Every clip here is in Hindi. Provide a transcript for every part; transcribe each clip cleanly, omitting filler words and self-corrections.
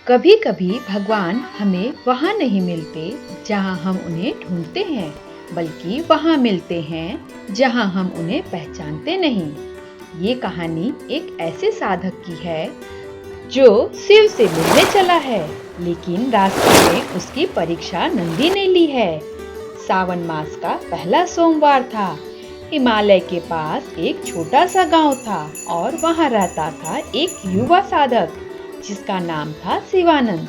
कभी कभी भगवान हमें वहाँ नहीं मिलते जहाँ हम उन्हें ढूंढते हैं, बल्कि वहाँ मिलते हैं जहाँ हम उन्हें पहचानते नहीं। ये कहानी एक ऐसे साधक की है जो शिव से मिलने चला है, लेकिन रास्ते में उसकी परीक्षा नंदी ने ली है। सावन मास का पहला सोमवार था। हिमालय के पास एक छोटा सा गांव था और वहां रहता था एक युवा साधक जिसका नाम था शिवानंद।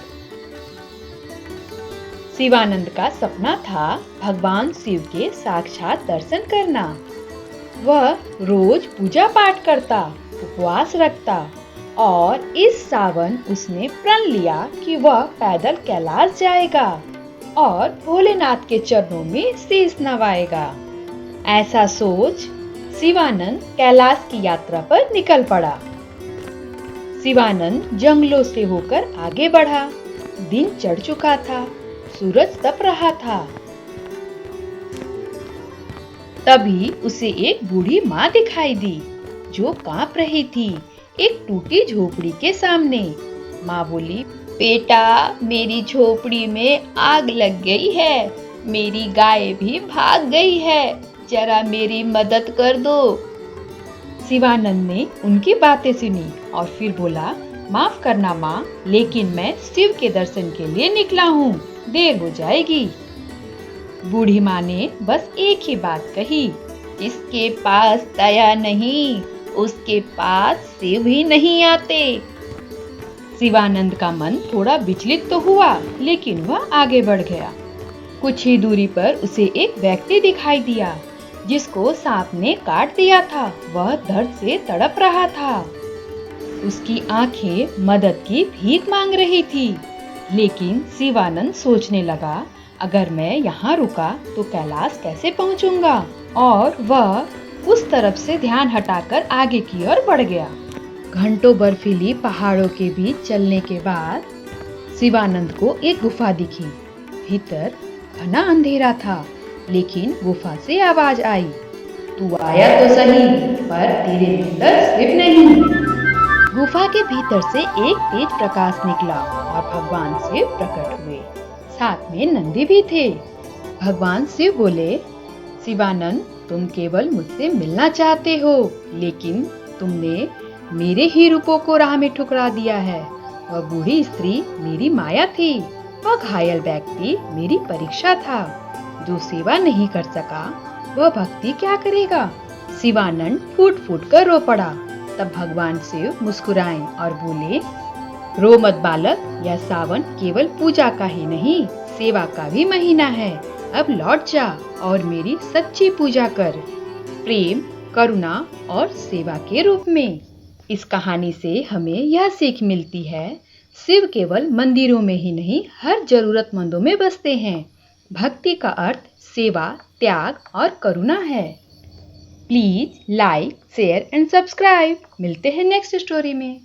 शिवानंद का सपना था भगवान शिव के साक्षात दर्शन करना। वह रोज पूजा पाठ करता, उपवास रखता और इस सावन उसने प्रण लिया कि वह पैदल कैलाश जाएगा और भोलेनाथ के चरणों में शीश नवाएगा। ऐसा सोच शिवानंद कैलाश की यात्रा पर निकल पड़ा। शिवानंद जंगलों से होकर आगे बढ़ा। दिन चढ़ चुका था, सूरज तप रहा था। तभी उसे एक बूढ़ी माँ दिखाई दी जो कांप रही थी एक टूटी झोपड़ी के सामने। माँ बोली, बेटा, मेरी झोपड़ी में आग लग गई है, मेरी गाय भी भाग गई है, जरा मेरी मदद कर दो। शिवानंद ने उनकी बातें सुनी और फिर बोला, माफ करना माँ, लेकिन मैं शिव के दर्शन के लिए निकला हूँ, देर हो जाएगी। बूढ़ी माँ ने बस एक ही बात कही, जिसके पास दया नहीं उसके पास शिव ही नहीं आते। शिवानंद का मन थोड़ा विचलित तो हुआ, लेकिन वह आगे बढ़ गया। कुछ ही दूरी पर उसे एक व्यक्ति दिखाई दिया जिसको सांप ने काट दिया था। वह दर्द से तड़प रहा था। उसकी आंखें मदद की भीख मांग रही थी। लेकिन शिवानंद सोचने लगा, अगर मैं यहाँ रुका तो कैलाश कैसे पहुँचूंगा, और वह उस तरफ से ध्यान हटाकर आगे की ओर बढ़ गया। घंटों बर्फीली पहाड़ों के बीच चलने के बाद शिवानंद को एक गुफा दिखी। भीतर घना अंधेरा था, लेकिन गुफा से आवाज आई, तू आया तो सही, पर तेरे भीतर शिव नहीं। गुफा के भीतर से एक तेज प्रकाश निकला और भगवान शिव प्रकट हुए। साथ में नंदी भी थे। भगवान शिव बोले, शिवानंद, तुम केवल मुझसे मिलना चाहते हो, लेकिन तुमने मेरे ही रूपों को राह में ठुकरा दिया है। वह बूढ़ी स्त्री मेरी माया थी, वह घायल व्यक्ति मेरी परीक्षा था। जो सेवा नहीं कर सका वह भक्ति क्या करेगा। शिवानंद फूट फूट कर रो पड़ा। तब भगवान शिव मुस्कुराए और बोले, रो मत बालक, यह सावन केवल पूजा का ही नहीं, सेवा का भी महीना है। अब लौट जा और मेरी सच्ची पूजा कर, प्रेम, करुणा और सेवा के रूप में। इस कहानी से हमें यह सीख मिलती है, शिव केवल मंदिरों में ही नहीं, हर जरूरतमंदों में बसते हैं। भक्ति का अर्थ सेवा, त्याग और करुणा है। Please like, share and subscribe. मिलते हैं नेक्स्ट स्टोरी में।